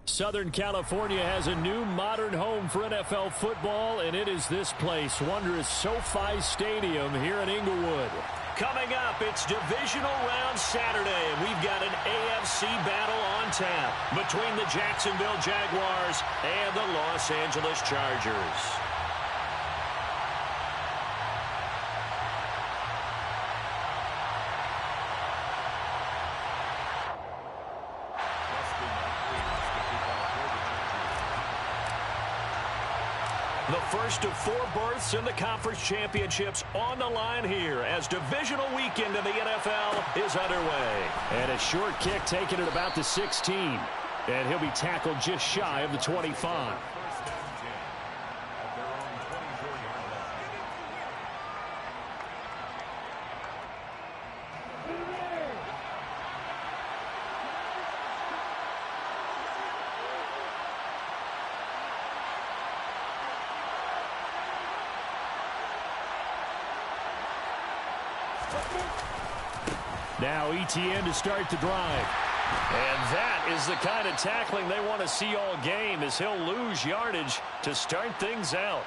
Southern California has a new modern home for NFL football, and it is this place, wondrous SoFi Stadium here in Inglewood. Coming up, it's Divisional Round Saturday, and we've got an AFC battle on tap between the Jacksonville Jaguars and the Los Angeles Chargers. The first of 4 berths in the conference championships on the line here as divisional weekend in the NFL is underway. And a short kick taken at about the 16. And he'll be tackled just shy of the 25. Now ETN to start the drive. And that is the kind of tackling they want to see all game as he'll lose yardage to start things out.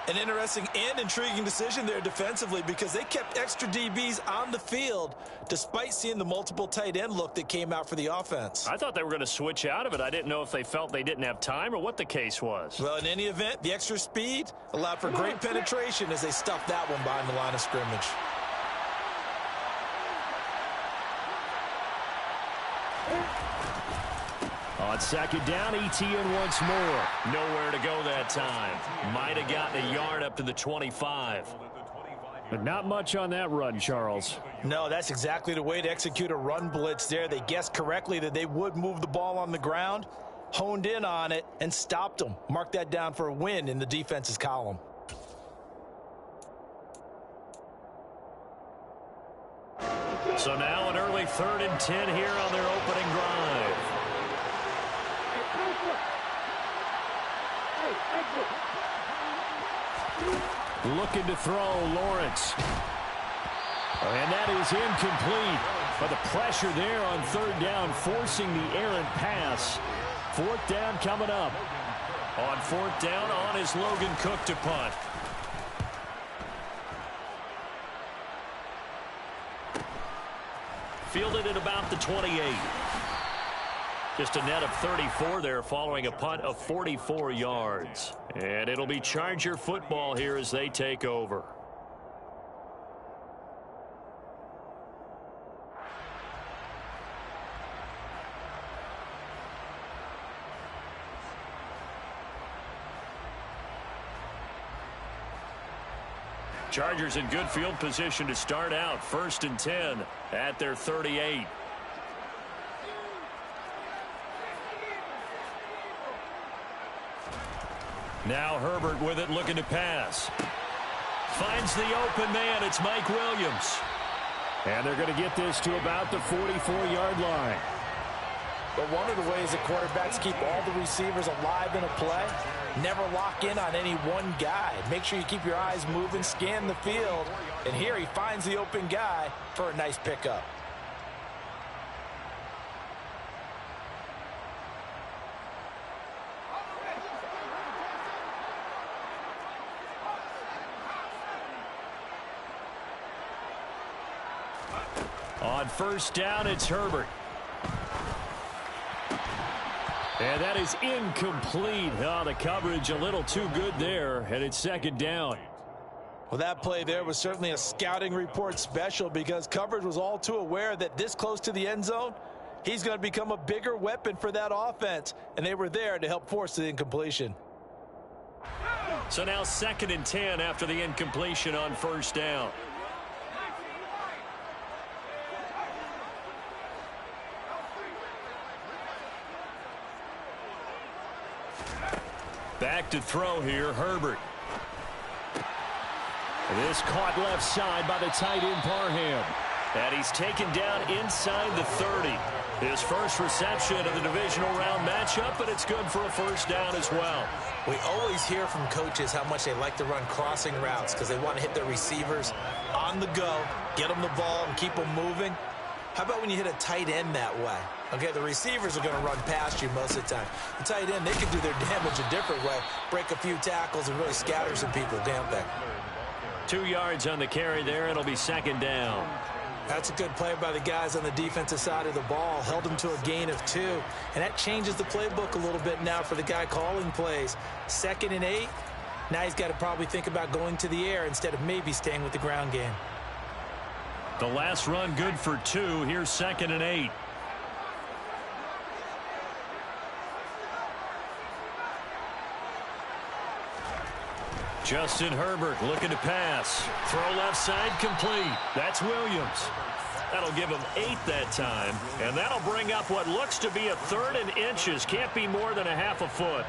An interesting and intriguing decision there defensively because they kept extra DBs on the field despite seeing the multiple tight end look that came out for the offense. I thought they were going to switch out of it. I didn't know if they felt they didn't have time or what the case was. Well, in any event, the extra speed allowed for great penetration as they stuffed that one behind the line of scrimmage. On second down, ETN once more. Nowhere to go that time. Might have gotten a yard up to the 25. But not much on that run, Charles. No, that's exactly the way to execute a run blitz there. They guessed correctly that they would move the ball on the ground, honed in on it, and stopped them. Mark that down for a win in the defense's column. So now an early 3rd and 10 here on their opening drive. Looking to throw, Lawrence. And that is incomplete. But the pressure there on 3rd down, forcing the errant pass. 4th down coming up. On 4th down, on is Logan Cook to punt. Fielded at about the 28. Just a net of 34 there following a punt of 44 yards. And it'll be Charger football here as they take over. Chargers in good field position to start out. 1st and 10 at their 38. Now Herbert with it, looking to pass. Finds the open man. It's Mike Williams. And they're going to get this to about the 44-yard line. But one of the ways that quarterbacks keep all the receivers alive in a play, never lock in on any one guy. Make sure you keep your eyes moving, scan the field. And here he finds the open guy for a nice pickup. On 1st down, it's Herbert. And that is incomplete. Oh, the coverage a little too good there, and it's 2nd down. Well, that play there was certainly a scouting report special because coverage was all too aware that this close to the end zone, he's going to become a bigger weapon for that offense, and they were there to help force the incompletion. So now 2nd and 10 after the incompletion on 1st down. Back to throw here, Herbert. This caught left side by the tight end Parham. And he's taken down inside the 30. His first reception of the divisional round matchup, but it's good for a 1st down as well. We always hear from coaches how much they like to run crossing routes because they want to hit their receivers on the go, get them the ball, and keep them moving. How about when you hit a tight end that way? Okay, the receivers are going to run past you most of the time. The tight end, they can do their damage a different way, break a few tackles and really scatter some people, can't they? 2 yards on the carry there. It'll be second down. That's a good play by the guys on the defensive side of the ball. Held them to a gain of 2. And that changes the playbook a little bit now for the guy calling plays. 2nd and 8. Now he's got to probably think about going to the air instead of maybe staying with the ground game. The last run good for 2. Here's 2nd and 8. Justin Herbert looking to pass. Throw left side complete. That's Williams. That'll give him 8 that time. And that'll bring up what looks to be a 3rd and inches. Can't be more than a half a foot.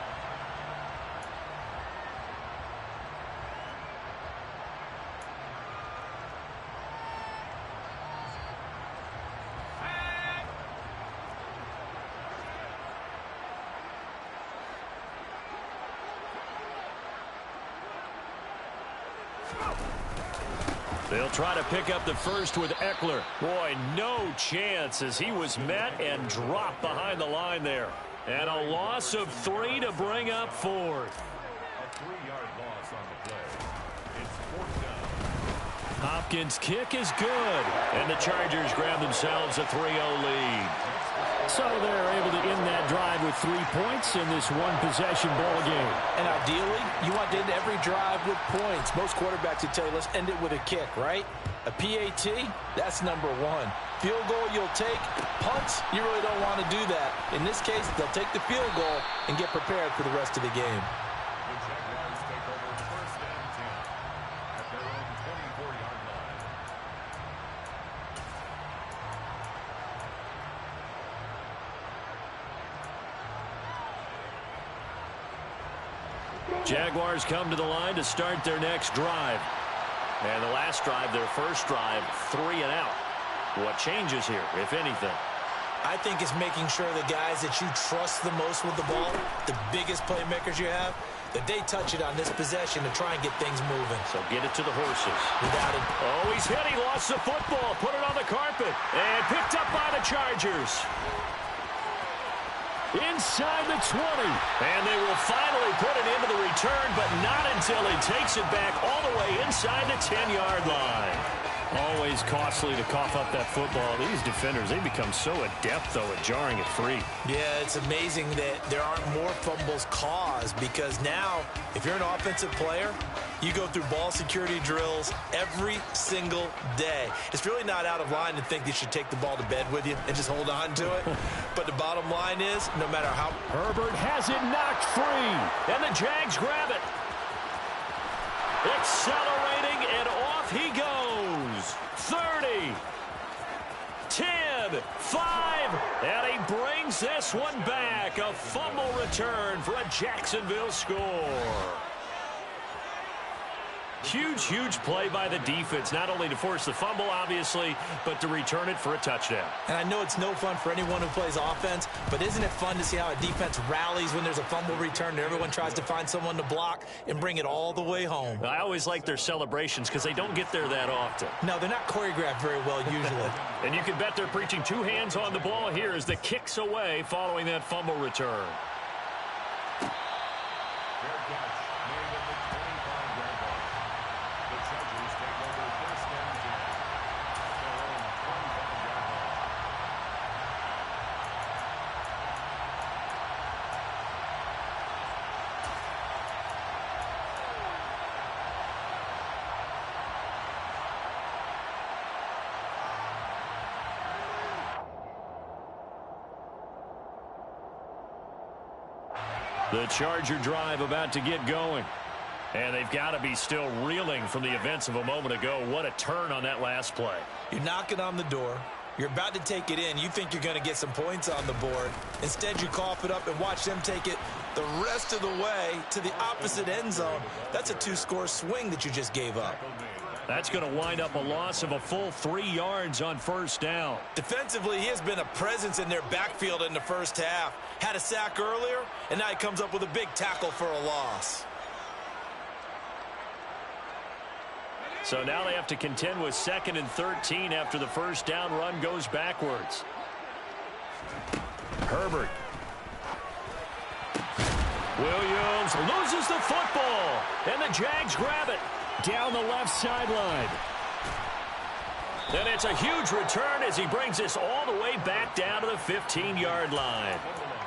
They'll try to pick up the first with Eckler. Boy, no chance as he was met and dropped behind the line there. And a loss of 3 to bring up 4th. A 3-yard loss on the play. It's 4th down. Hopkins' kick is good. And the Chargers grab themselves a 3-0 lead. So they're able to end that drive with 3 points in this one-possession ball game. And ideally, you want to end every drive with points. Most quarterbacks would tell you, let's end it with a kick, right? A PAT, that's number 1. Field goal, you'll take. Punts, you really don't want to do that. In this case, they'll take the field goal and get prepared for the rest of the game. The Jaguars take over 1st and 10 at their own 24-yard line. Jaguars come to the line to start their next drive. And the last drive, their first drive, 3 and out. What changes here, if anything? I think it's making sure the guys that you trust the most with the ball, the biggest playmakers you have, that they touch it on this possession to try and get things moving. So get it to the horses. Without it. Oh, he's hit. He lost the football. Put it on the carpet. And picked up by the Chargers. Inside the 20. And they will finally put it into the return, but not until he takes it back all the way inside the 10-yard line. Always costly to cough up that football. These defenders, they become so adept, though, at jarring it free. Yeah, it's amazing that there aren't more fumbles caused because now, if you're an offensive player, you go through ball security drills every single day. It's really not out of line to think you should take the ball to bed with you and just hold on to it. But the bottom line is, no matter how... Herbert has it knocked free, and the Jags grab it. Accelerating, and off he goes. 30, 10, 5, and he brings this one back. A fumble return for a Jacksonville score. Huge, huge play by the defense, not only to force the fumble, obviously, but to return it for a touchdown. And I know it's no fun for anyone who plays offense, but isn't it fun to see how a defense rallies when there's a fumble return and everyone tries to find someone to block and bring it all the way home? I always like their celebrations because they don't get there that often. No, they're not choreographed very well usually. And you can bet they're preaching 2 hands on the ball here as the kick's away following that fumble return. Fair catch made at the 25-yard line. The Chargers take over 1st and 10 at their own 25-yard line. The Charger drive about to get going. And they've got to be still reeling from the events of a moment ago. What a turn on that last play. You're knocking on the door. You're about to take it in. You think you're going to get some points on the board. Instead, you cough it up and watch them take it the rest of the way to the opposite end zone. That's a 2-score swing that you just gave up. That's going to wind up a loss of a full 3 yards on 1st down. Defensively, he has been a presence in their backfield in the first half. Had a sack earlier, and now he comes up with a big tackle for a loss. So now they have to contend with 2nd and 13 after the first down run goes backwards. Herbert. Williams loses the football, and the Jags grab it down the left sideline. And it's a huge return as he brings us all the way back down to the 15-yard line.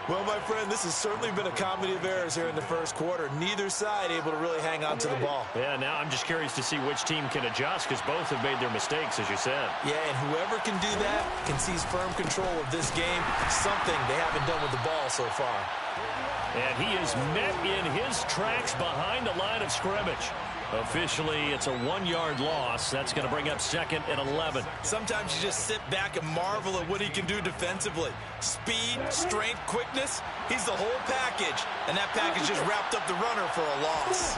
Well, my friend, this has certainly been a comedy of errors here in the first quarter. Neither side able to really hang on to the ball. Yeah, now I'm just curious to see which team can adjust because both have made their mistakes, as you said. Yeah, and whoever can do that can seize firm control of this game, something they haven't done with the ball so far. And he is met in his tracks behind the line of scrimmage. Officially, it's a 1-yard loss. That's going to bring up 2nd and 11. Sometimes you just sit back and marvel at what he can do defensively. Speed, strength, quickness, he's the whole package. And that package just wrapped up the runner for a loss.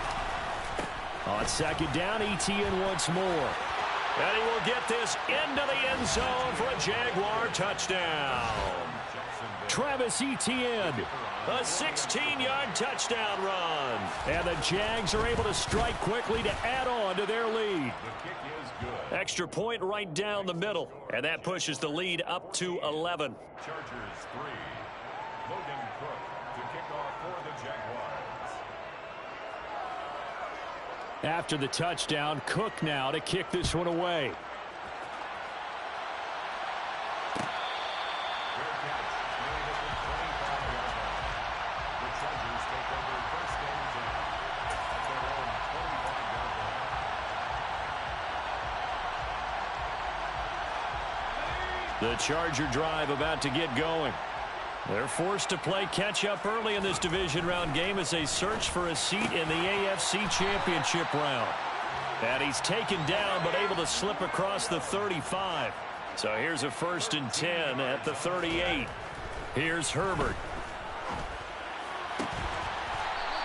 On 2nd down, Etienne once more. And he will get this into the end zone for a Jaguar touchdown. Travis Etienne, a 16-yard touchdown run. And the Jags are able to strike quickly to add on to their lead. Extra point right down the middle. And that pushes the lead up to 11. Chargers 3. Logan Cook to kick off for the Jaguars. After the touchdown, Cook now to kick this one away. The Charger drive about to get going. They're forced to play catch-up early in this division round game as they search for a seat in the AFC Championship round. And he's taken down but able to slip across the 35. So here's a 1st and 10 at the 38. Here's Herbert.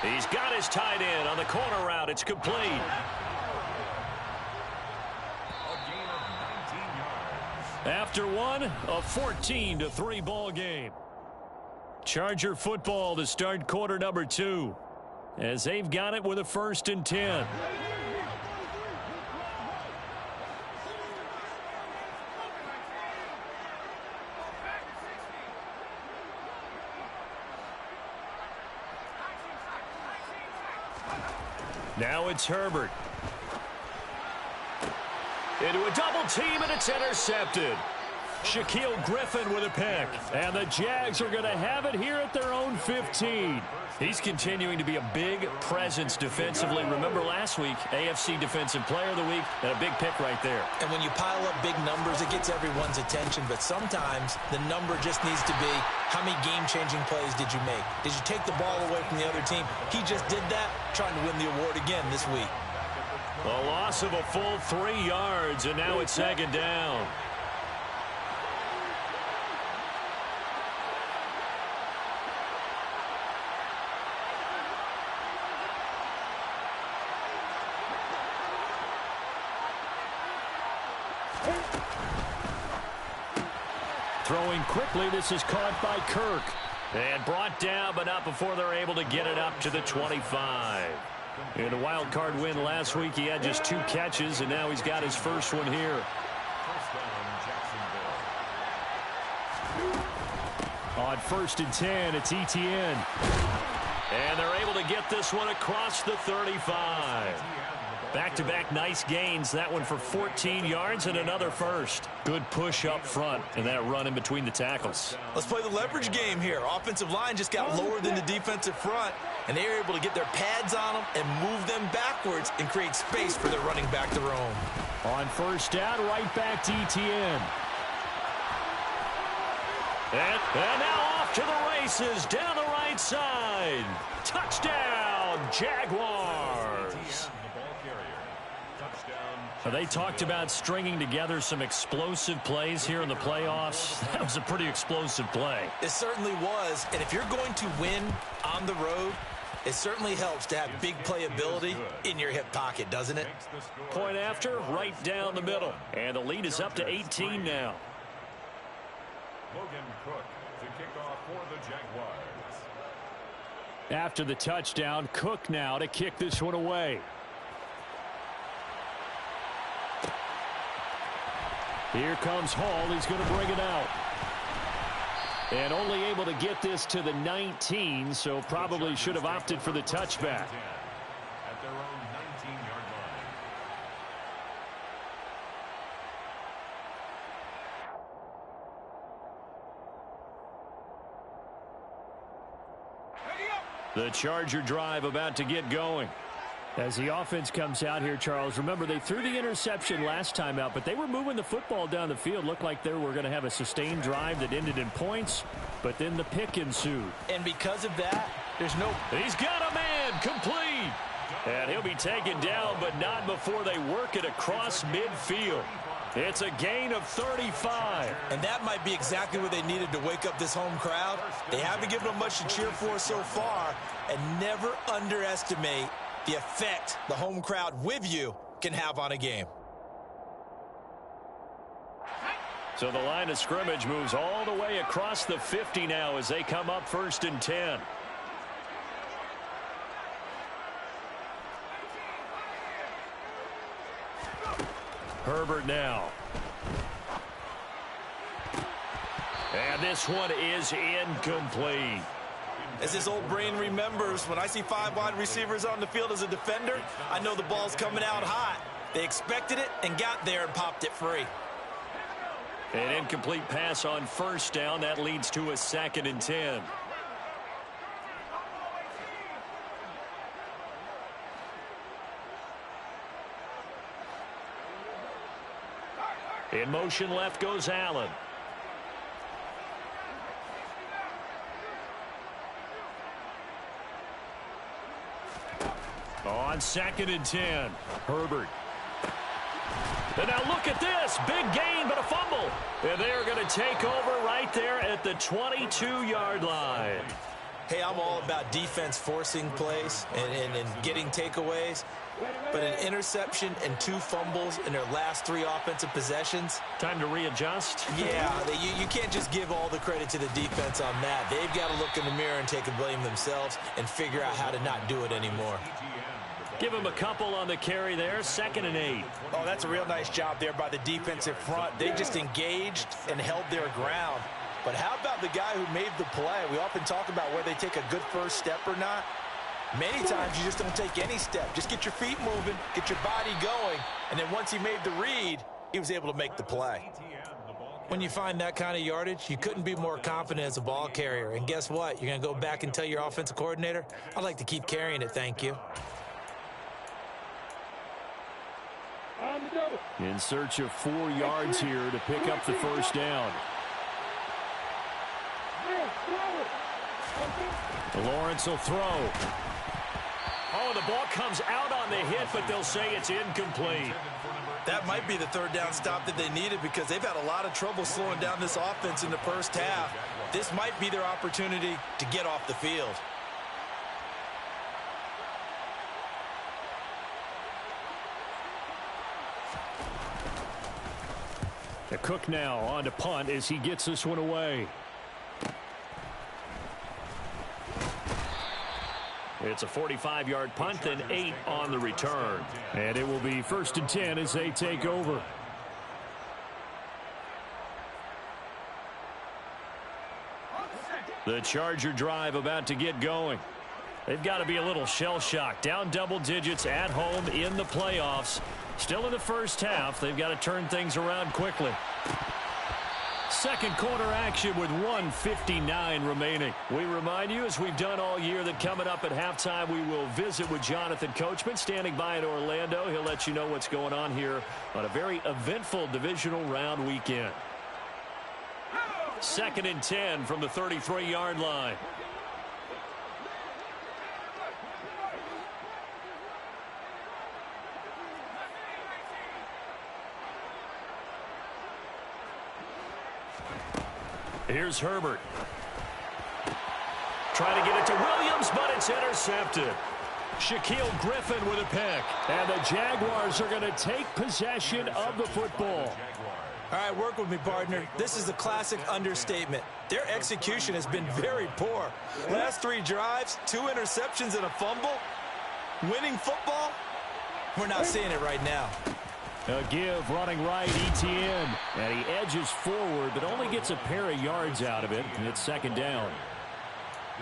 He's got his tight end on the corner route. It's complete. After one, a 14-3 ball game. Charger football to start quarter number 2 as they've got it with a 1st and 10. Now it's Herbert. Into a double team, and it's intercepted. Shaquille Griffin with a pick. And the Jags are going to have it here at their own 15. He's continuing to be a big presence defensively. Remember last week, AFC Defensive Player of the Week, and a big pick right there. And when you pile up big numbers, it gets everyone's attention. But sometimes the number just needs to be, how many game-changing plays did you make? Did you take the ball away from the other team? He just did that, trying to win the award again this week. A loss of a full 3 yards, and now it's 2nd down. Throwing quickly, this is caught by Kirk. And brought down, but not before they're able to get it up to the 25. In a wild card win last week, he had just 2 catches, and now he's got his first one here. On 1st and 10, it's Etienne. And they're able to get this one across the 35. Back-to-back nice gains. That one for 14 yards and another first. Good push up front and that run in between the tackles. Let's play the leverage game here. Offensive line just got lower than the defensive front, and they were able to get their pads on them and move them backwards and create space for their running back to roam. On 1st down, right back to Etienne. And now off to the races down the right side. Touchdown, Jaguars. They talked about stringing together some explosive plays here in the playoffs. That was a pretty explosive play. It certainly was. And if you're going to win on the road, it certainly helps to have big playability in your hip pocket, doesn't it? Point after, right down the middle. And the lead is up to 18 now. Logan Cook to kick off for the Jaguars. After the touchdown, Cook now to kick this one away. Here comes Hall. He's going to bring it out. And only able to get this to the 19, so probably should have opted for the touchback. At their own 19-yard line. The Charger drive about to get going. As the offense comes out here, Charles, remember they threw the interception last time out, but they were moving the football down the field. Looked like they were going to have a sustained drive that ended in points, but then the pick ensued. And because of that, there's no... He's got a man, complete. And he'll be taken down, but not before they work it across midfield. It's a gain of 35. And that might be exactly what they needed to wake up this home crowd. They haven't given them much to cheer for so far, and never underestimate the effect the home crowd with you can have on a game. So the line of scrimmage moves all the way across the 50 now as they come up 1st and 10. Herbert now. And this one is incomplete. As this old brain remembers, when I see 5 wide receivers on the field as a defender, I know the ball's coming out hot. They expected it and got there and popped it free. An incomplete pass on 1st down. That leads to a 2nd and 10. In motion left goes Allen. On 2nd and 10, Herbert. And now look at this. Big gain, but a fumble. And they're going to take over right there at the 22-yard line. Hey, I'm all about defense forcing plays and getting takeaways. But an interception and 2 fumbles in their last 3 offensive possessions. Time to readjust? Yeah, you can't just give all the credit to the defense on that. They've got to look in the mirror and take the blame themselves and figure out how to not do it anymore. Give him a couple on the carry there. 2nd and 8. Oh, that's a real nice job there by the defensive front. They just engaged and held their ground. But how about the guy who made the play? We often talk about whether they take a good first step or not. Many times you just don't take any step. Just get your feet moving, get your body going, and then once he made the read, he was able to make the play. When you find that kind of yardage, you couldn't be more confident as a ball carrier. And guess what? You're going to go back and tell your offensive coordinator, I'd like to keep carrying it, thank you. In search of 4 yards here to pick up the 1st down. Lawrence will throw. Oh, the ball comes out on the hit, but they'll say it's incomplete. That might be the 3rd down stop that they needed because they've had a lot of trouble slowing down this offense in the first half. This might be their opportunity to get off the field. The Cook now on to punt as he gets this one away. It's a 45-yard punt and 8 on the return. And it will be 1st and 10 as they take over. The Charger drive about to get going. They've got to be a little shell-shocked. Down double digits at home in the playoffs. Still in the first half. They've got to turn things around quickly. Second quarter action with 1:59 remaining. We remind you, as we've done all year, that coming up at halftime, we will visit with Jonathan Coachman standing by in Orlando. He'll let you know what's going on here on a very eventful divisional round weekend. 2nd and 10 from the 33-yard line. Here's Herbert. Trying to get it to Williams, but it's intercepted. Shaquille Griffin with a pick. And the Jaguars are going to take possession of the football. All right, work with me, partner. This is a classic understatement. Their execution has been very poor. Last 3 drives, 2 interceptions and a fumble. Winning football? We're not seeing it right now. A give running right, ETN. And he edges forward, but only gets a pair of yards out of it. And it's second down.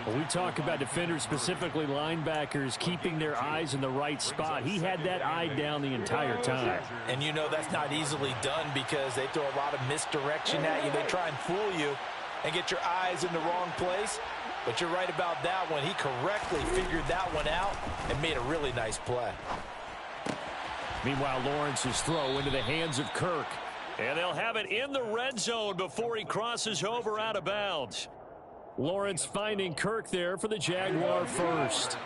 When we talk about defenders, specifically linebackers, keeping their eyes in the right spot, he had that eye down the entire time. And you know that's not easily done because they throw a lot of misdirection at you. They try and fool you and get your eyes in the wrong place. But you're right about that one. He correctly figured that one out and made a really nice play. Meanwhile, Lawrence's throw into the hands of Kirk. And they'll have it in the red zone before he crosses over out of bounds. Lawrence finding Kirk there for the Jaguar first.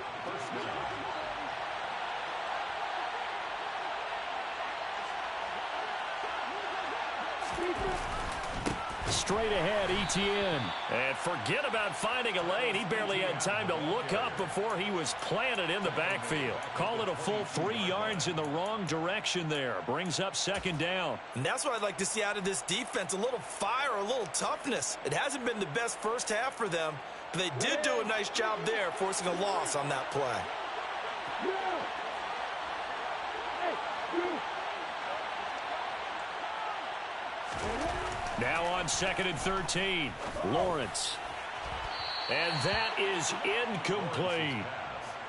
Straight ahead, ETN. And forget about finding a lane. He barely had time to look up before he was planted in the backfield. Call it a full 3 yards in the wrong direction there. Brings up second down. And that's what I'd like to see out of this defense. A little fire, a little toughness. It hasn't been the best first half for them, but they did do a nice job there, forcing a loss on that play. Now on 2nd and 13, Lawrence. And that is incomplete.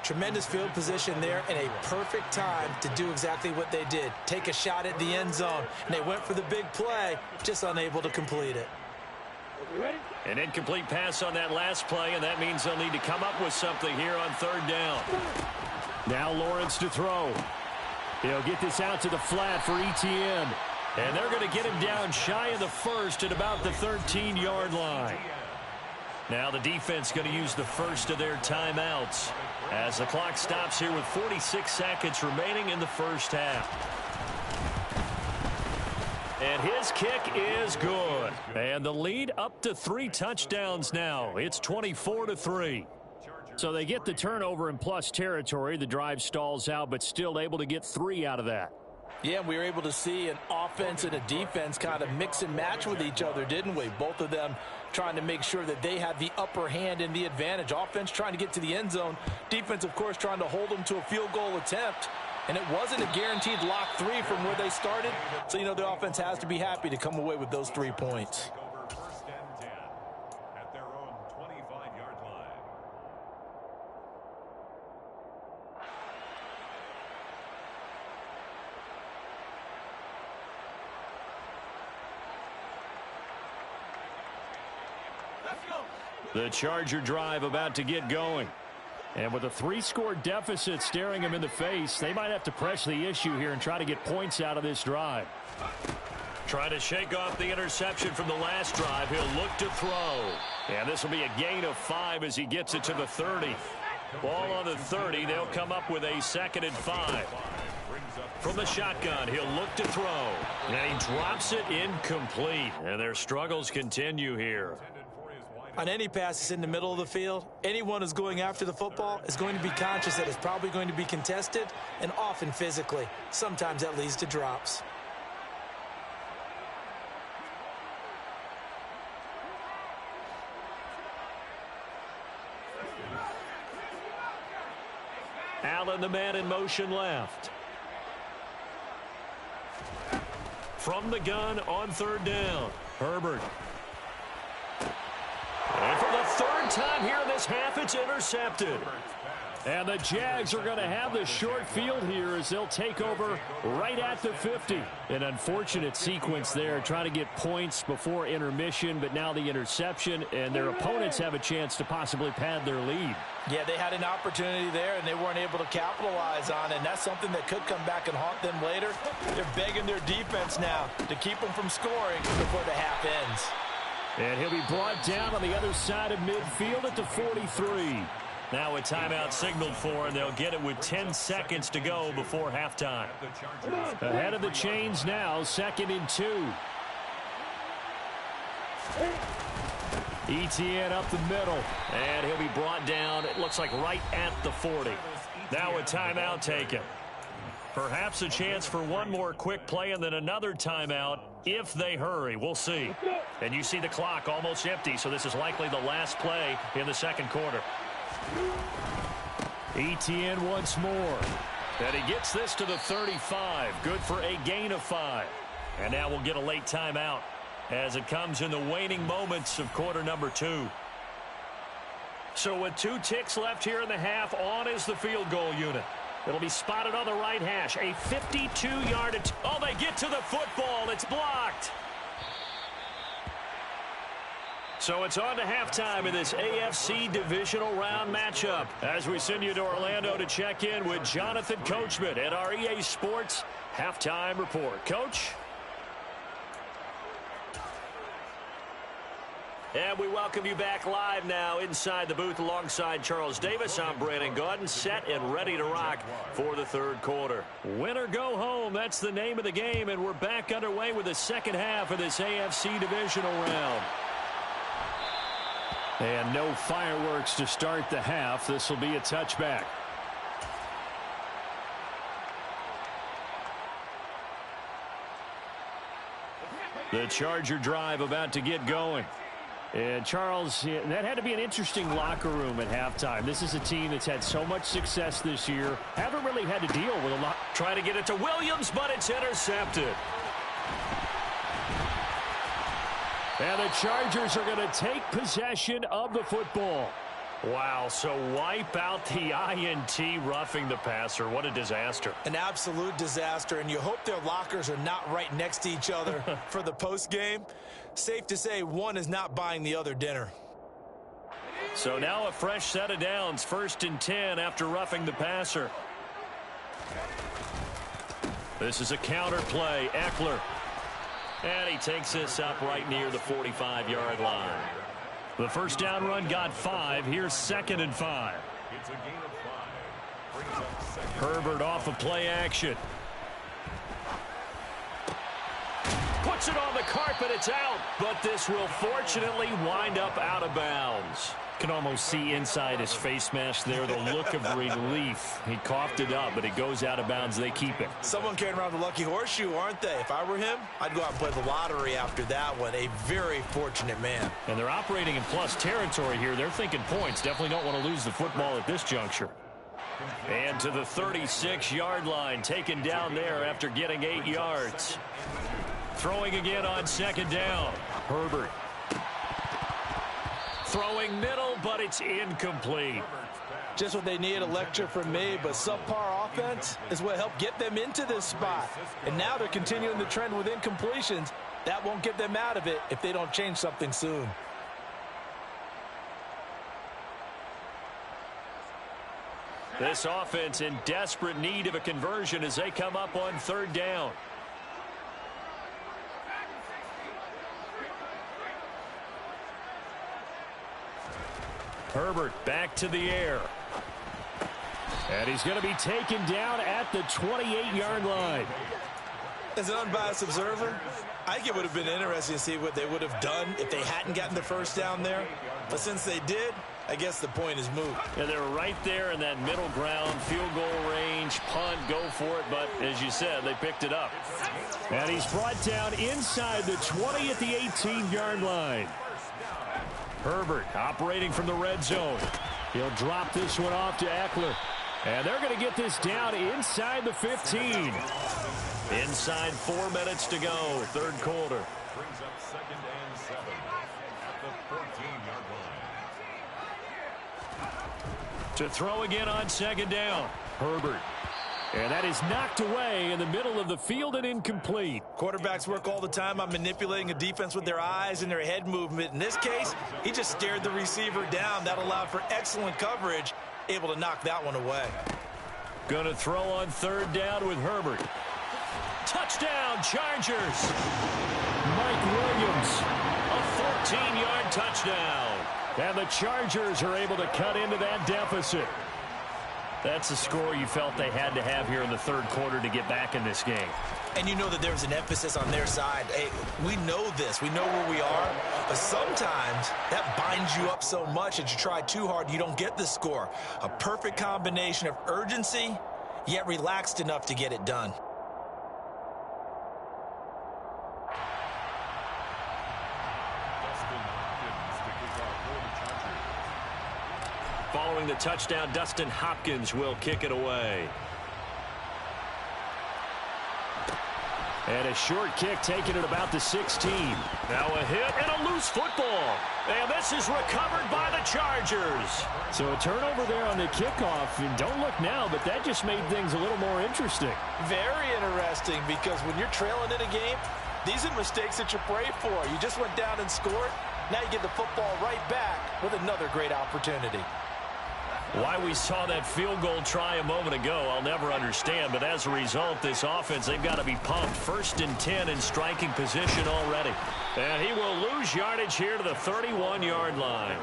Tremendous field position there and a perfect time to do exactly what they did. Take a shot at the end zone. And they went for the big play, just unable to complete it. An incomplete pass on that last play, and that means they'll need to come up with something here on 3rd down. Now Lawrence to throw. He'll get this out to the flat for ETN. And they're going to get him down shy of the first at about the 13-yard line. Now the defense going to use the first of their timeouts as the clock stops here with 46 seconds remaining in the first half. And his kick is good. And the lead up to 3 touchdowns now. It's 24-3. So they get the turnover in plus territory. The drive stalls out, but still able to get 3 out of that. Yeah, we were able to see an offense and a defense kind of mix and match with each other, didn't we? Both of them trying to make sure that they had the upper hand and the advantage. Offense trying to get to the end zone. Defense, of course, trying to hold them to a field goal attempt. And it wasn't a guaranteed lock 3 from where they started. So, you know, the offense has to be happy to come away with those 3 points. First and 10 at their own 25-yard line. The Charger drive about to get going. And with a 3-score deficit staring them in the face, they might have to press the issue here and try to get points out of this drive. Trying to shake off the interception from the last drive. He'll look to throw. And this will be a gain of 5 as he gets it to the 30. Ball on the 30. They'll come up with a 2nd and 5. From the shotgun, he'll look to throw. And he drops it incomplete. And their struggles continue here. On any passes in the middle of the field, anyone who's going after the football is going to be conscious that it's probably going to be contested and often physically. Sometimes that leads to drops. Allen, the man in motion left. From the gun on 3rd down, Herbert. And for the 3rd time here in this half, it's intercepted. And the Jags are going to have the short field here as they'll take over right at the 50. An unfortunate sequence there, trying to get points before intermission, but now the interception, and their opponents have a chance to possibly pad their lead. Yeah, they had an opportunity there, and they weren't able to capitalize on it, and that's something that could come back and haunt them later. They're begging their defense now to keep them from scoring before the half ends. And he'll be brought down on the other side of midfield at the 43. Now a timeout signaled for, and they'll get it with 10 seconds to go before halftime. Ahead of the chains now, 2nd and 2. ETN up the middle, and he'll be brought down, it looks like right at the 40. Now a timeout taken. Perhaps a chance for one more quick play and then another timeout if they hurry. We'll see. And you see the clock almost empty, so this is likely the last play in the 2nd quarter. ETN once more. And he gets this to the 35. Good for a gain of 5. And now we'll get a late timeout as it comes in the waning moments of quarter number 2. So with 2 ticks left here in the half, on is the field goal unit. It'll be spotted on the right hash. A 52-yard attempt. Oh, they get to the football. It's blocked. So it's on to halftime in this AFC divisional round matchup as we send you to Orlando to check in with Jonathan Coachman at our EA Sports Halftime Report. Coach? And we welcome you back live now inside the booth alongside Charles Davis. I'm Brandon Gaudin, set and ready to rock for the third quarter. Win or go home, that's the name of the game, and we're back underway with the second half of this AFC divisional round. And no fireworks to start the half. This will be a touchback. The Charger drive about to get going. And Charles, that had to be an interesting locker room at halftime. This is a team that's had so much success this year. Haven't really had to deal with a lot. Trying to get it to Williams, but it's intercepted. And the Chargers are going to take possession of the football. Wow, so wipe out the INT roughing the passer. What a disaster. An absolute disaster, and you hope their lockers are not right next to each other for the postgame. Safe to say one is not buying the other dinner. So now a fresh set of downs. 1st and 10 after roughing the passer. This is a counter play. Eckler. And he takes this up right near the 45-yard line. The first down run got 5. Here's 2nd and 5. It's a gain of 5. Brings up second. Herbert off of play action. Puts it on the carpet. It's out. But this will fortunately wind up out of bounds. Can almost see inside his face mask there the look of relief. He coughed it up, but it goes out of bounds. They keep it. Someone carrying around the lucky horseshoe, aren't they? If I were him, I'd go out and play the lottery after that one. A very fortunate man. And they're operating in plus territory here. They're thinking points. Definitely don't want to lose the football at this juncture. And to the 36-yard line, taken down there after getting 8 yards. Throwing again on 2nd down. Herbert. Throwing middle, but it's incomplete. Just what they need, a lecture from me, but subpar offense is what helped get them into this spot. And now they're continuing the trend with incompletions. That won't get them out of it if they don't change something soon. This offense in desperate need of a conversion as they come up on 3rd down. Herbert back to the air. And he's going to be taken down at the 28-yard line. As an unbiased observer, I think it would have been interesting to see what they would have done if they hadn't gotten the first down there. But since they did, I guess the point is moot. Yeah, they were right there in that middle ground, field goal range, punt, go for it. But as you said, they picked it up. And he's brought down inside the 20 at the 18-yard line. Herbert operating from the red zone. He'll drop this one off to Eckler. And they're going to get this down inside the 15. Inside 4 minutes to go, 3rd quarter. Brings up 2nd and 7 at the 14-yard line. To throw again on 2nd down. Herbert. And that is knocked away in the middle of the field and incomplete. Quarterbacks work all the time on manipulating a defense with their eyes and their head movement. In this case, he just stared the receiver down. That allowed for excellent coverage, able to knock that one away. Going to throw on 3rd down with Herbert. Touchdown, Chargers. Mike Williams, a 14-yard touchdown. And the Chargers are able to cut into that deficit. That's a score you felt they had to have here in the 3rd quarter to get back in this game. And you know that there was an emphasis on their side. Hey, we know this. We know where we are. But sometimes that binds you up so much that you try too hard, you don't get the score. A perfect combination of urgency, yet relaxed enough to get it done. Following the touchdown, Dustin Hopkins will kick it away. And a short kick taken at about the 16. Now a hit and a loose football. And this is recovered by the Chargers. So a turnover there on the kickoff. And don't look now, but that just made things a little more interesting. Very interesting, because when you're trailing in a game, these are mistakes that you pray for. You just went down and scored. Now you get the football right back with another great opportunity. Why we saw that field goal try a moment ago, I'll never understand. But as a result, this offense, they've got to be pumped. 1st and 10 in striking position already. And he will lose yardage here to the 31-yard line.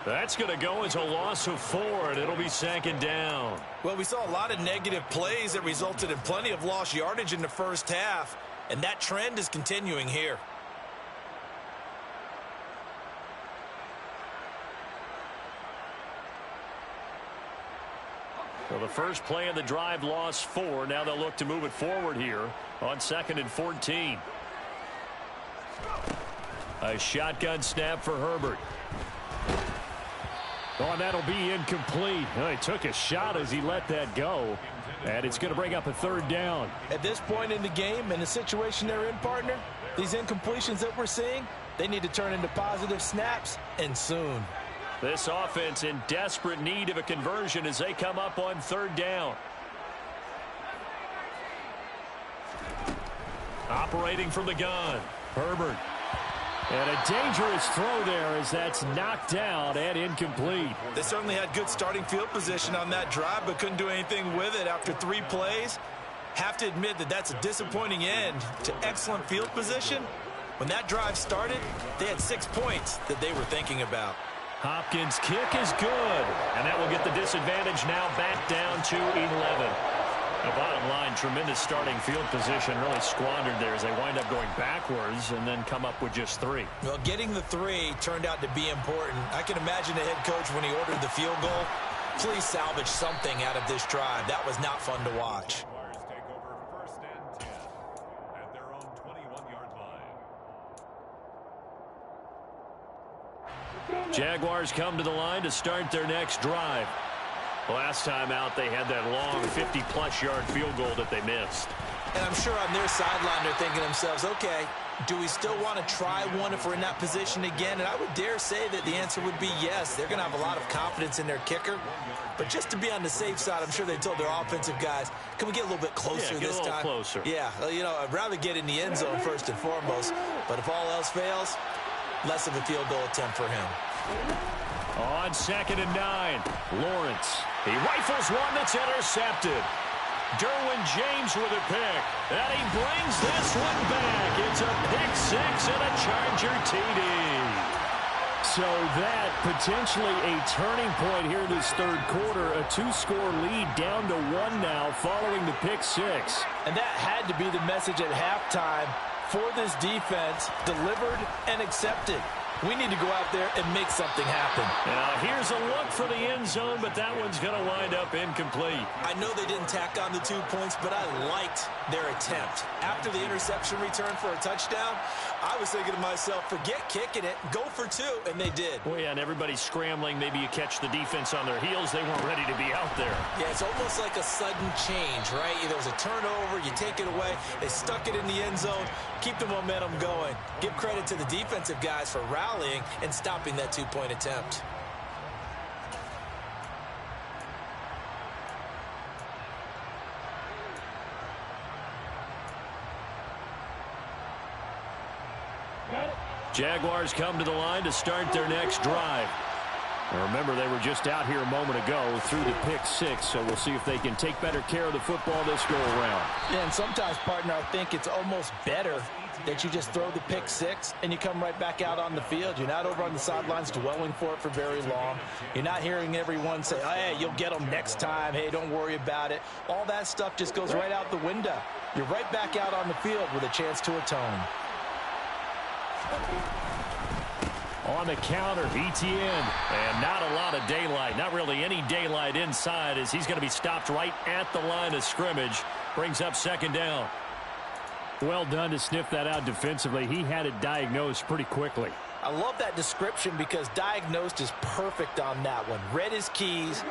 That's going to go as a loss of 4, and it'll be 2nd down. Well, we saw a lot of negative plays that resulted in plenty of lost yardage in the first half, and that trend is continuing here. Well, the first play of the drive lost 4. Now they'll look to move it forward here on 2nd and 14. A shotgun snap for Herbert. Oh, and that'll be incomplete. Oh, he took a shot as he let that go. And it's going to bring up a 3rd down. At this point in the game, in the situation they're in, partner, these incompletions that we're seeing, they need to turn into positive snaps, and soon. This offense in desperate need of a conversion as they come up on 3rd down. Operating from the gun, Herbert. And a dangerous throw there as that's knocked down and incomplete. They certainly had good starting field position on that drive, but couldn't do anything with it after 3 plays. Have to admit that that's a disappointing end to excellent field position. When that drive started, they had 6 points that they were thinking about. Hopkins' kick is good, and that will get the disadvantage now back down to 11. The bottom line, tremendous starting field position, really squandered there as they wind up going backwards and then come up with just 3. Well, getting the 3 turned out to be important. I can imagine the head coach when he ordered the field goal. Please salvage something out of this drive. That was not fun to watch. Take over 1st and 10 at their own 21-yard line. Jaguars come to the line to start their next drive. Last time out, they had that long 50-plus yard field goal that they missed. And I'm sure on their sideline they're thinking to themselves, okay, do we still want to try one if we're in that position again? And I would dare say that the answer would be yes. They're going to have a lot of confidence in their kicker. But just to be on the safe side, I'm sure they told their offensive guys, can we get a little bit closer this time? Closer. Yeah, you know, I'd rather get in the end zone first and foremost. But if all else fails, less of a field goal attempt for him. On 2nd and 9, Lawrence. He rifles one that's intercepted. Derwin James with a pick. And he brings this one back. It's a pick 6 and a Charger TD. So that potentially a turning point here in this 3rd quarter. A 2-score lead down to 1 now following the pick 6. And that had to be the message at halftime for this defense. Delivered and accepted. We need to go out there and make something happen. Now, here's a look for the end zone, but that one's going to wind up incomplete. I know they didn't tack on the 2 points, but I liked their attempt. After the interception return for a touchdown, I was thinking to myself, forget kicking it, go for 2, and they did. Well, yeah, and everybody's scrambling. Maybe you catch the defense on their heels. They weren't ready to be out there. Yeah, it's almost like a sudden change, right? There was a turnover, you take it away, they stuck it in the end zone, keep the momentum going. Give credit to the defensive guys for rallying and stopping that 2-point attempt. Jaguars come to the line to start their next drive. Now remember, they were just out here a moment ago through the pick 6, so we'll see if they can take better care of the football this go-around. Yeah, and sometimes, partner, I think it's almost better that you just throw the pick 6 and you come right back out on the field. You're not over on the sidelines dwelling for it for very long. You're not hearing everyone say, oh, hey, you'll get them next time. Hey, don't worry about it. All that stuff just goes right out the window. You're right back out on the field with a chance to atone. On the counter, Etienne. And not a lot of daylight. Not really any daylight inside as he's going to be stopped right at the line of scrimmage. Brings up 2nd down. Well done to sniff that out defensively. He had it diagnosed pretty quickly. I love that description because diagnosed is perfect on that one. Read his keys,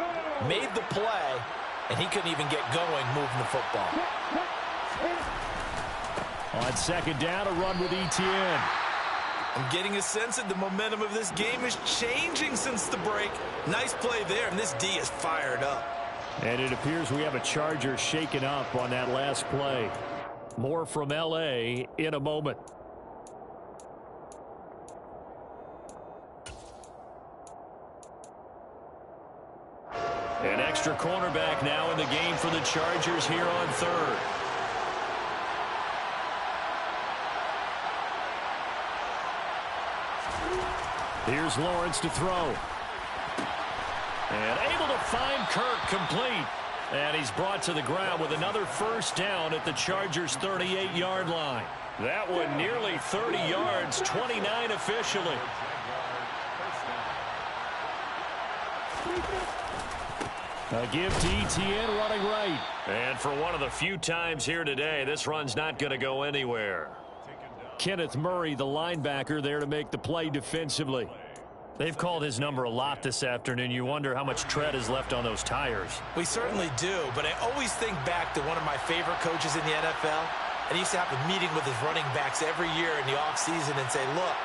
made the play, and he couldn't even get going moving the football. On second down, a run with Etienne. I'm getting a sense that the momentum of this game is changing since the break. Nice play there, and this D is fired up. And it appears we have a Charger shaken up on that last play. More from L.A. in a moment. An extra cornerback now in the game for the Chargers here on third. Here's Lawrence to throw. And able to find Kirk complete. And he's brought to the ground with another first down at the Chargers' 38-yard line. That one nearly 30 yards, 29 officially. A give to Etienne running right. And for one of the few times here today, this run's not going to go anywhere. Kenneth Murray, the linebacker, there to make the play defensively. They've called his number a lot this afternoon. You wonder how much tread is left on those tires. We certainly do, but I always think back to one of my favorite coaches in the NFL. And he used to have a meeting with his running backs every year in the offseason and say, look,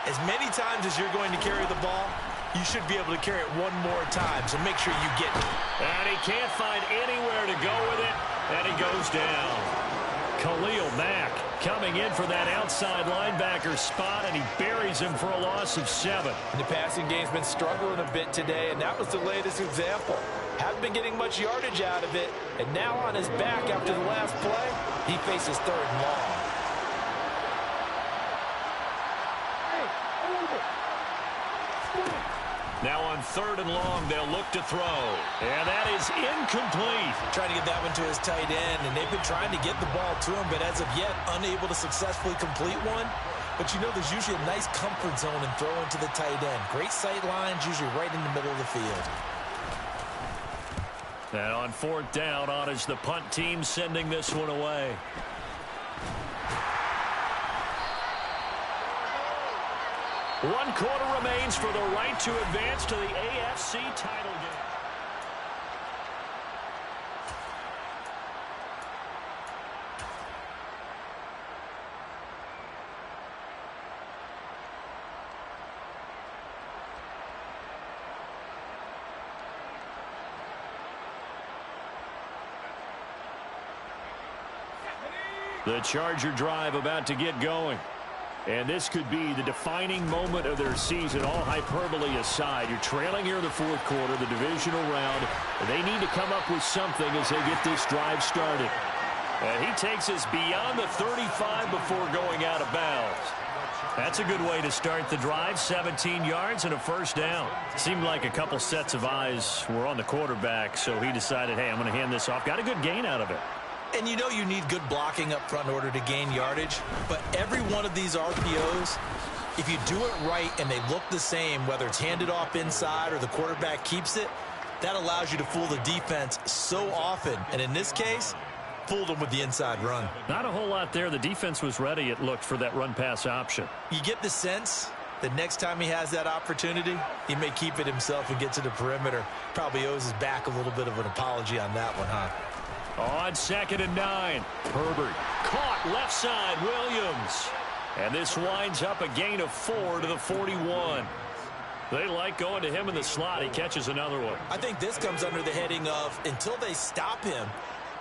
as many times as you're going to carry the ball, you should be able to carry it one more time, so make sure you get it. And he can't find anywhere to go with it, and he goes down. Khalil Mack coming in for that outside linebacker spot, and he buries him for a loss of 7. And the passing game's been struggling a bit today, and that was the latest example. Haven't been getting much yardage out of it, and now on his back after the last play, he faces third and long. Now on third and long, they'll look to throw. And that is incomplete. Trying to get that one to his tight end, and they've been trying to get the ball to him, but as of yet, unable to successfully complete one. But you know there's usually a nice comfort zone in throwing to the tight end. Great sight lines, usually right in the middle of the field. And on fourth down, on is the punt team sending this one away. One quarter remains for the right to advance to the AFC title game. The Charger drive about to get going. And this could be the defining moment of their season, all hyperbole aside. You're trailing here in the fourth quarter, the divisional round. They need to come up with something as they get this drive started. And he takes us beyond the 35 before going out of bounds. That's a good way to start the drive, 17 yards and a first down. Seemed like a couple sets of eyes were on the quarterback, so he decided, hey, I'm going to hand this off. Got a good gain out of it. And you know you need good blocking up front in order to gain yardage. But every one of these RPOs, if you do it right and they look the same, whether it's handed off inside or the quarterback keeps it, that allows you to fool the defense so often. And in this case, fooled them with the inside run. Not a whole lot there. The defense was ready, it looked, for that run-pass option. You get the sense that next time he has that opportunity, he may keep it himself and get to the perimeter. Probably owes his back a little bit of an apology on that one, huh? On second and 9, Herbert caught left side, Williams. And this winds up a gain of 4 to the 41. They like going to him in the slot. He catches another one. I think this comes under the heading of until they stop him,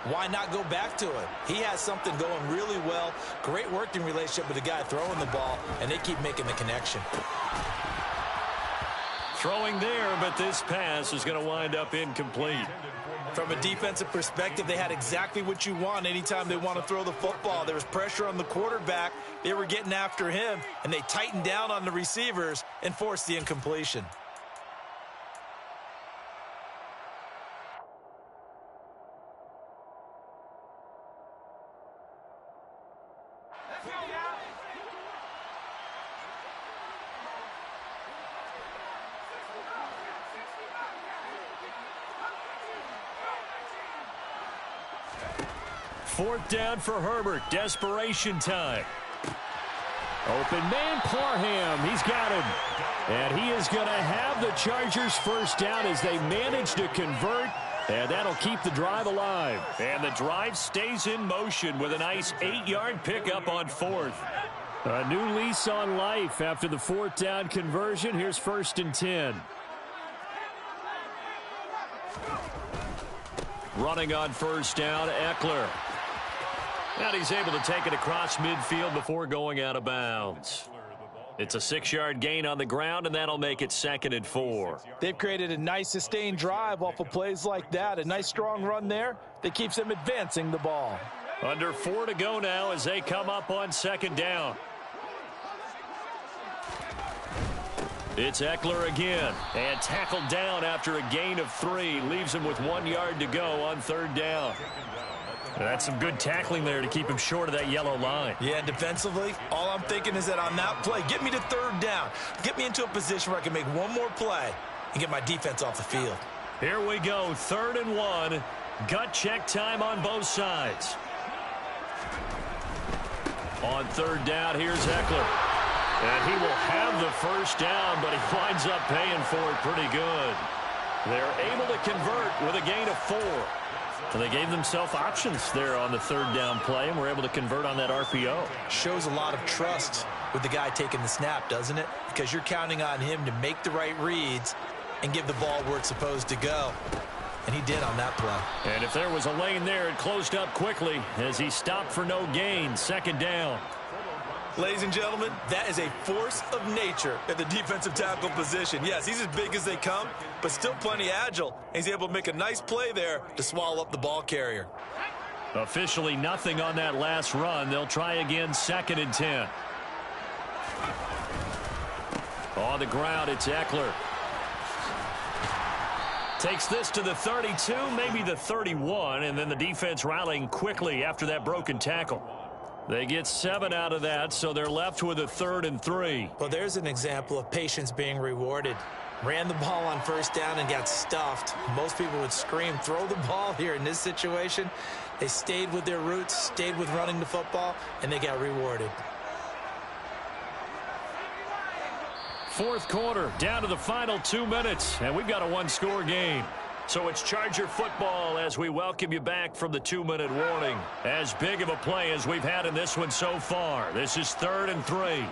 why not go back to him? He has something going really well. Great working relationship with the guy throwing the ball, and they keep making the connection. Throwing there, but this pass is going to wind up incomplete. From a defensive perspective, they had exactly what you want anytime they want to throw the football. There was pressure on the quarterback. They were getting after him, and they tightened down on the receivers and forced the incompletion. Fourth down for Herbert. Desperation time. Open man, Parham. He's got him. And he is going to have the Chargers first down as they manage to convert And that'll keep the drive alive. And the drive stays in motion with a nice 8-yard pickup on 4th. A new lease on life after the 4th down conversion. Here's 1st and 10. Running on 1st down, Eckler. And he's able to take it across midfield before going out of bounds. It's a 6-yard gain on the ground, and that'll make it 2nd and 4. They've created a nice sustained drive off of plays like that. A nice strong run there that keeps them advancing the ball. Under 4 to go now as they come up on 2nd down. It's Eckler again, and tackled down after a gain of 3. Leaves him with 1 yard to go on 3rd down. That's some good tackling there to keep him short of that yellow line. Yeah, defensively, all I'm thinking is that on that play, get me to 3rd down. Get me into a position where I can make one more play and get my defense off the field. Here we go, 3rd and 1. Gut check time on both sides. On 3rd down, here's Eckler. And he will have the 1st down, but he winds up paying for it pretty good. They're able to convert with a gain of 4. So they gave themselves options there on the 3rd down play, and were able to convert on that RPO. Shows a lot of trust with the guy taking the snap, doesn't it? Because you're counting on him to make the right reads and give the ball where it's supposed to go. And he did on that play. And if there was a lane there, it closed up quickly as he stopped for no gain. 2nd down. Ladies and gentlemen, that is a force of nature at the defensive tackle position. Yes, he's as big as they come, but still plenty agile. He's able to make a nice play there to swallow up the ball carrier. Officially nothing on that last run. They'll try again, 2nd and 10. On the ground, it's Eckler. Takes this to the 32, maybe the 31, and then the defense rallying quickly after that broken tackle. They get 7 out of that, so they're left with a 3rd and 3. Well, there's an example of patience being rewarded. Ran the ball on 1st down and got stuffed. Most people would scream, throw the ball here. In this situation, they stayed with their roots, stayed with running the football, and they got rewarded. 4th quarter, down to the final 2 minutes, and we've got a 1-score game. So it's Charger football as we welcome you back from the 2-minute warning. As big of a play as we've had in this one so far. This is 3rd and 3.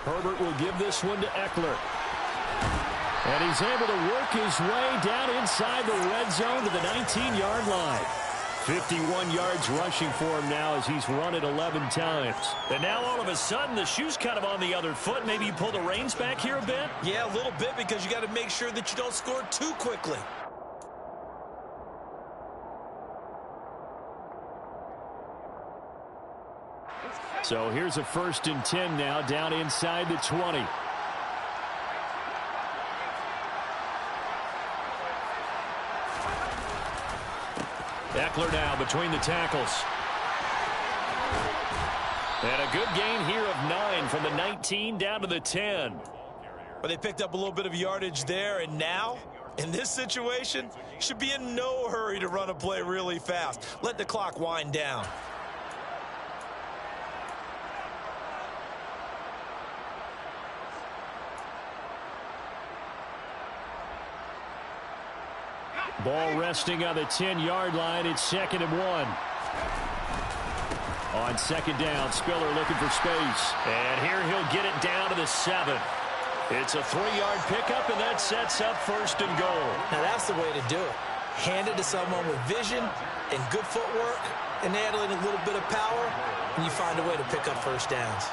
Herbert will give this one to Eckler. And he's able to work his way down inside the red zone to the 19-yard line. 51 yards rushing for him now as he's run it 11 times. And now all of a sudden the shoe's kind of on the other foot. Maybe you pull the reins back here a bit? Yeah, a little bit, because you got to make sure that you don't score too quickly. So here's a 1st and 10 now down inside the 20. Eckler now between the tackles. And a good gain here of 9 from the 19 down to the 10. But they picked up a little bit of yardage there, and now, in this situation, should be in no hurry to run a play really fast. Let the clock wind down. Ball resting on the 10-yard line. It's 2nd and 1. On 2nd down, Spiller looking for space. And here he'll get it down to the 7. It's a 3-yard pickup, and that sets up 1st and goal. Now that's the way to do it. Hand it to someone with vision and good footwork, and add in a little bit of power, and you find a way to pick up 1st downs.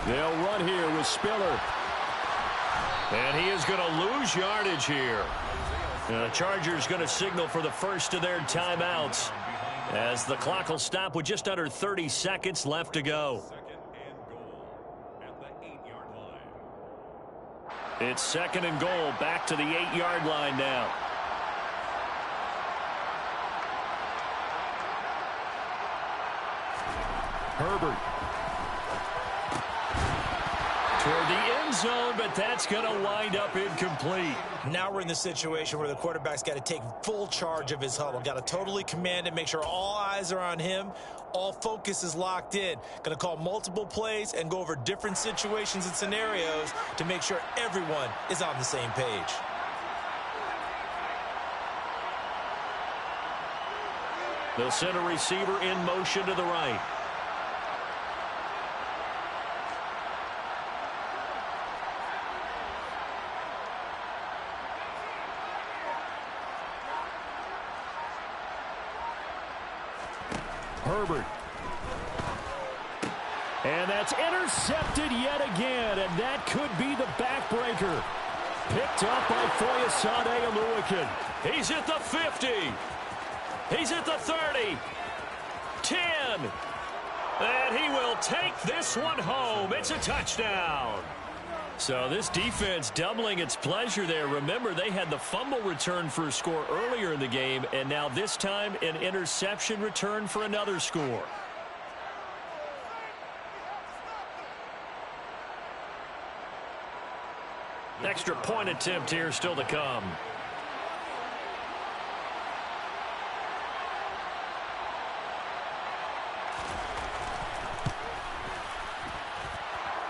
They'll run here with Spiller. And he is going to lose yardage here. The Chargers going to signal for the first of their timeouts as the clock will stop with just under 30 seconds left to go. It's 2nd and goal, back to the 8-yard line now. Herbert. Toward the end zone, but that's going to wind up incomplete. Now we're in the situation where the quarterback's got to take full charge of his huddle. Got to totally command it, make sure all eyes are on him. All focus is locked in. Going to call multiple plays and go over different situations and scenarios to make sure everyone is on the same page. They'll send a receiver in motion to the right. Herbert. And that's intercepted yet again, and that could be the backbreaker. Picked up by Foyesade Oluwakin. He's at the 50. He's at the 30. 10. And he will take this one home. It's a touchdown. So this defense doubling its pleasure there. Remember, they had the fumble return for a score earlier in the game, and now this time an interception return for another score. Extra point attempt here still to come.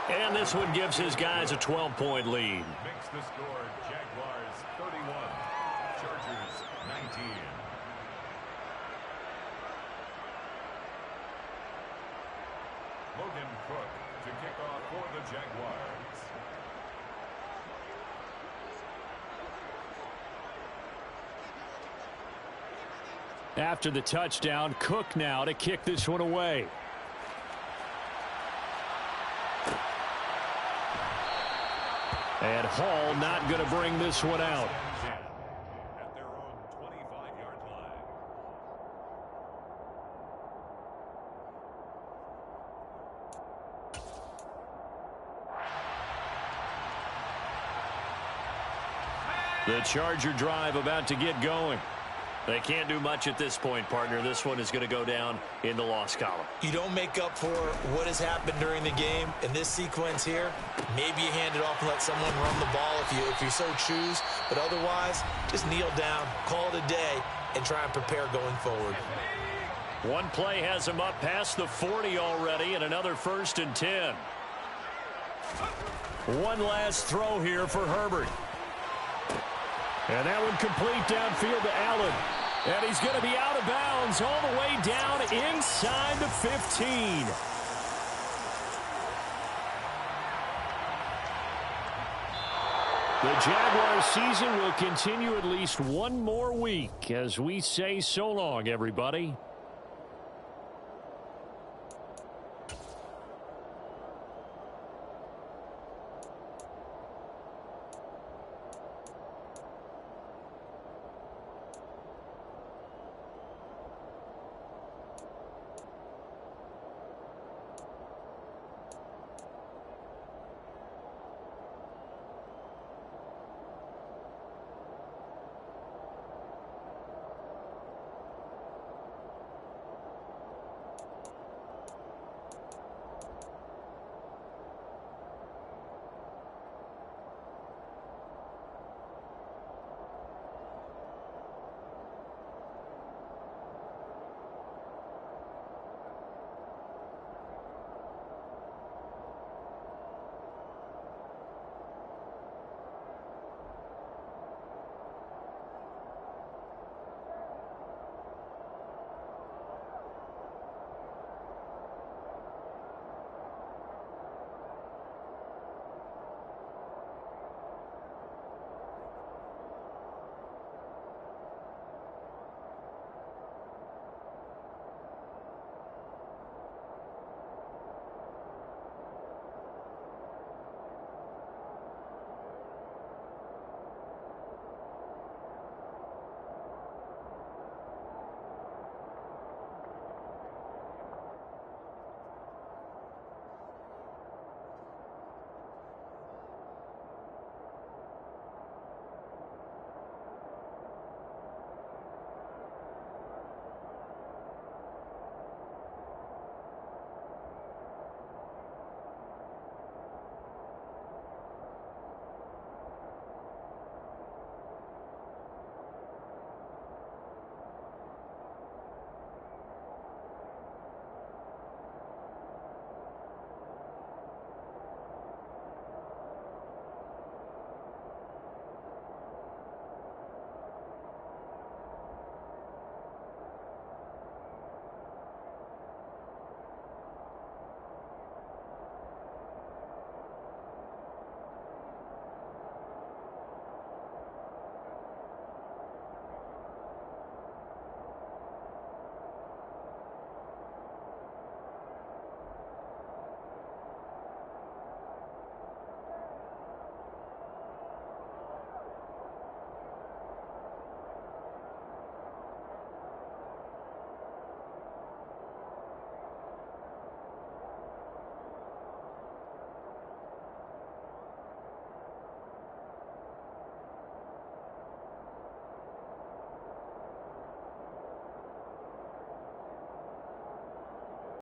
And this one gives his guys a 12-point lead. Makes the score Jaguars 31, Chargers 19. Logan Cook to kick off for the Jaguars. After the touchdown, Cook now to kick this one away. And Hall not going to bring this one out. At their own 25-yard line. The Charger drive about to get going. They can't do much at this point, partner. This one is going to go down in the loss column. You don't make up for what has happened during the game. In this sequence here, maybe you hand it off and let someone run the ball if you so choose. But otherwise, just kneel down, call it a day, and try and prepare going forward. One play has him up past the 40 already, and another 1st and 10. One last throw here for Herbert. And that one complete downfield to Allen. And he's going to be out of bounds all the way down inside the 15. The Jaguars season will continue at least one more week as we say so long, everybody.